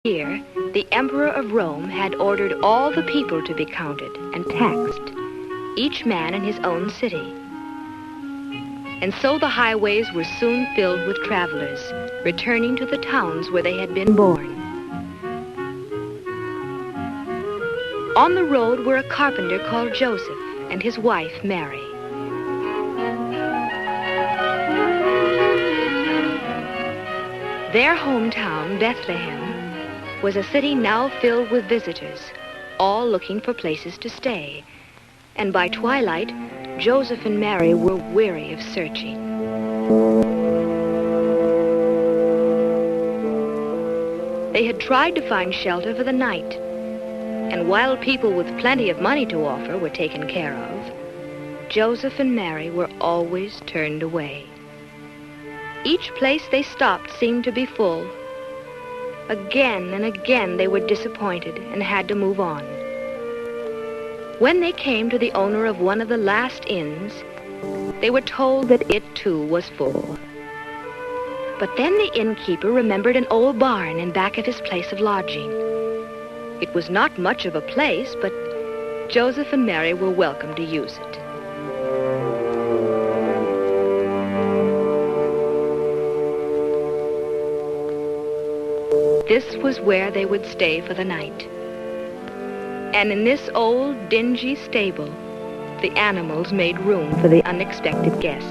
year, the Emperor of Rome had ordered all the people to be counted and taxed, each man in his own city. And so the highways were soon filled with travelers, returning to the towns where they had been born. On the road were a carpenter called Joseph and his wife, Mary. Their hometown, Bethlehem, was a city now filled with visitors, all looking for places to stay. And by twilight, Joseph and Mary were weary of searching. They had tried to find shelter for the night, and while people with plenty of money to offer were taken care of, Joseph and Mary were always turned away. Each place they stopped seemed to be full. Again and again they were disappointed and had to move on. When they came to the owner of one of the last inns, they were told that it too was full. But then the innkeeper remembered an old barn in back of his place of lodging. It was not much of a place, but Joseph and Mary were welcome to use it. This was where they would stay for the night. And in this old, dingy stable, the animals made room for the unexpected guests.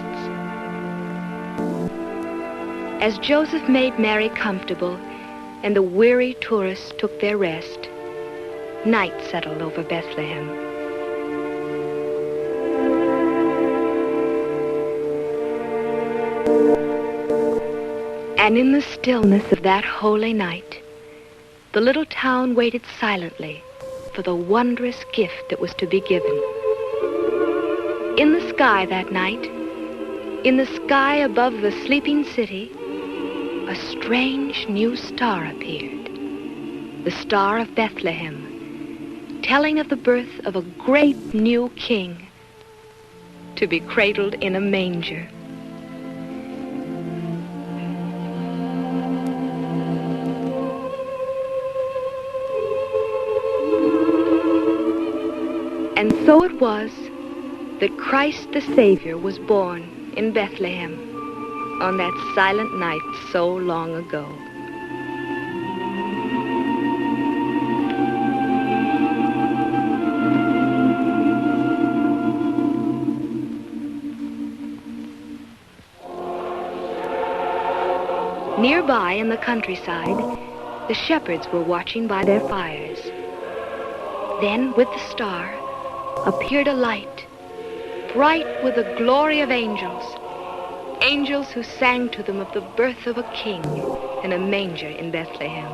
As Joseph made Mary comfortable and the weary tourists took their rest, night settled over Bethlehem. And in the stillness of that holy night, the little town waited silently for the wondrous gift that was to be given. In the sky that night, in the sky above the sleeping city, a strange new star appeared, the Star of Bethlehem, telling of the birth of a great new king to be cradled in a manger. And so it was that Christ the Savior was born in Bethlehem on that silent night so long ago. Nearby in the countryside, the shepherds were watching by their fires. Then, with the star, appeared a light, bright with the glory of angels, angels who sang to them of the birth of a king in a manger in Bethlehem.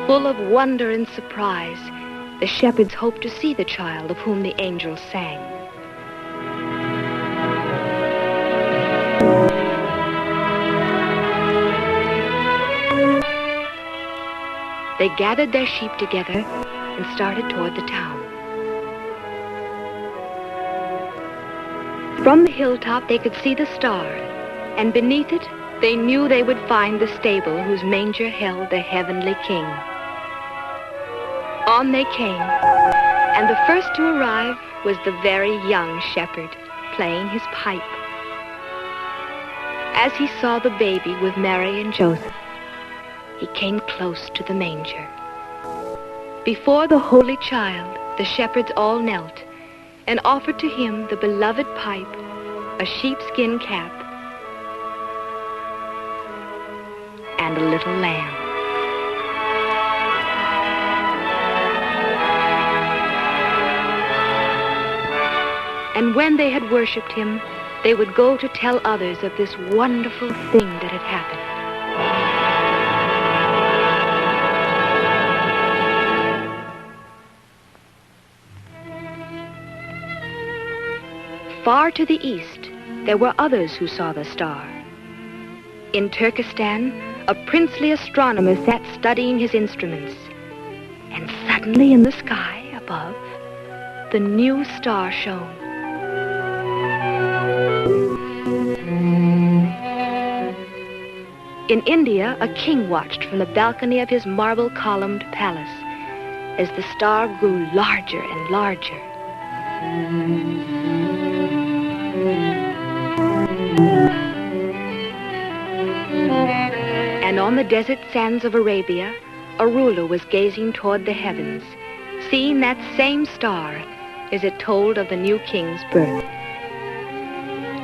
Full of wonder and surprise, the shepherds hoped to see the child of whom the angels sang. They gathered their sheep together and started toward the town. From the hilltop they could see the star, and beneath it they knew they would find the stable whose manger held the heavenly king. On they came, and the first to arrive was the very young shepherd playing his pipe. As he saw the baby with Mary and Joseph, he came close to the manger. Before the holy child, the shepherds all knelt and offered to him the beloved pipe, a sheepskin cap, and a little lamb. And when they had worshipped him, they would go to tell others of this wonderful thing that had happened. Far to the east, there were others who saw the star. In Turkestan, a princely astronomer sat studying his instruments. And suddenly in the sky above, the new star shone. In India, a king watched from the balcony of his marble-columned palace as the star grew larger and larger. And on the desert sands of Arabia, a ruler was gazing toward the heavens, seeing that same star as it told of the new king's birth.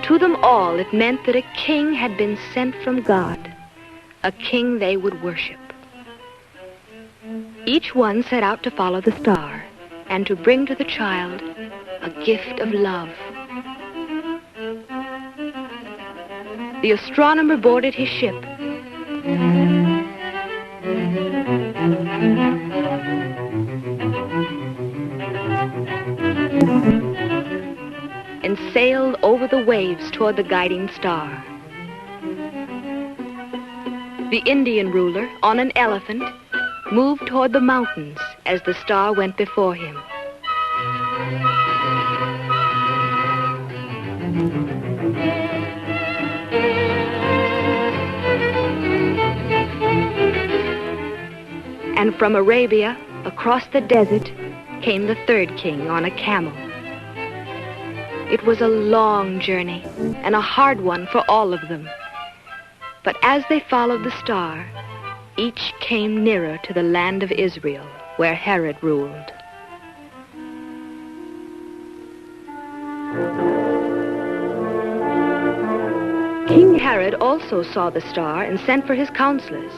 To them all, it meant that a king had been sent from God, a king they would worship. Each one set out to follow the star and to bring to the child a gift of love. The astronomer boarded his ship. And sailed over the waves toward the guiding star. The Indian ruler, on an elephant, moved toward the mountains as the star went before him. And from Arabia, across the desert, came the third king on a camel. It was a long journey and a hard one for all of them. But as they followed the star, each came nearer to the land of Israel, where Herod ruled. King Herod also saw the star and sent for his counselors.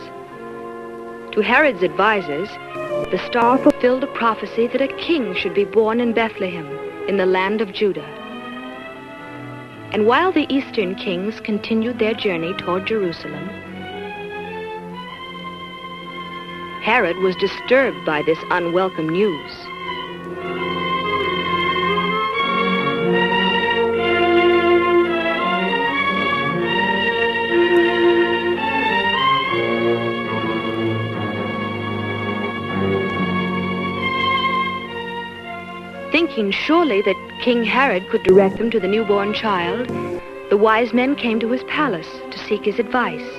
To Herod's advisors, the star fulfilled a prophecy that a king should be born in Bethlehem, in the land of Judah. And while the eastern kings continued their journey toward Jerusalem, Herod was disturbed by this unwelcome news. Thinking surely that King Herod could direct them to the newborn child, the wise men came to his palace to seek his advice.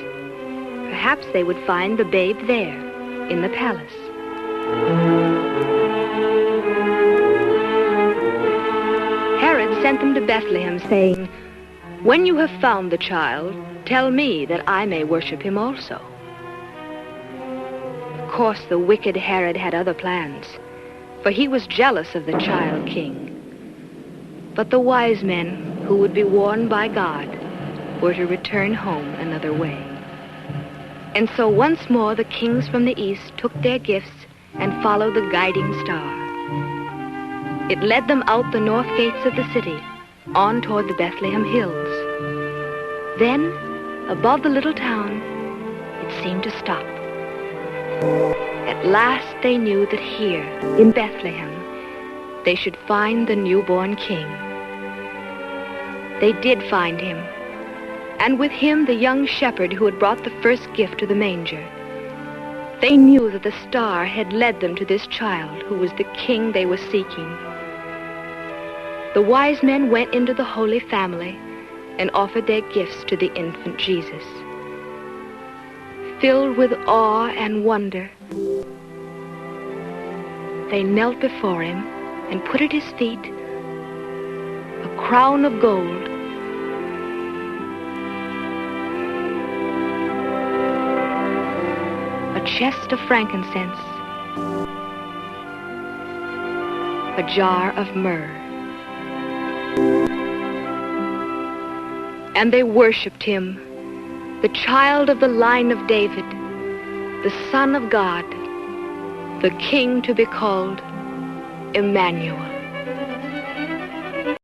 Perhaps they would find the babe there, in the palace. Herod sent them to Bethlehem, saying, "When you have found the child, tell me that I may worship him also." Of course, the wicked Herod had other plans, for he was jealous of the child king. But the wise men, who would be warned by God, were to return home another way. And so once more the kings from the east took their gifts and followed the guiding star. It led them out the north gates of the city, on toward the Bethlehem hills. Then, above the little town, it seemed to stop. At last they knew that here, in Bethlehem, they should find the newborn king. They did find him, and with him the young shepherd who had brought the first gift to the manger. They knew that the star had led them to this child who was the king they were seeking. The wise men went into the Holy Family and offered their gifts to the infant Jesus. Filled with awe and wonder, they knelt before him and put at his feet a crown of gold, a chest of frankincense, a jar of myrrh. And they worshipped him, the child of the line of David, the Son of God, the King to be called Emmanuel.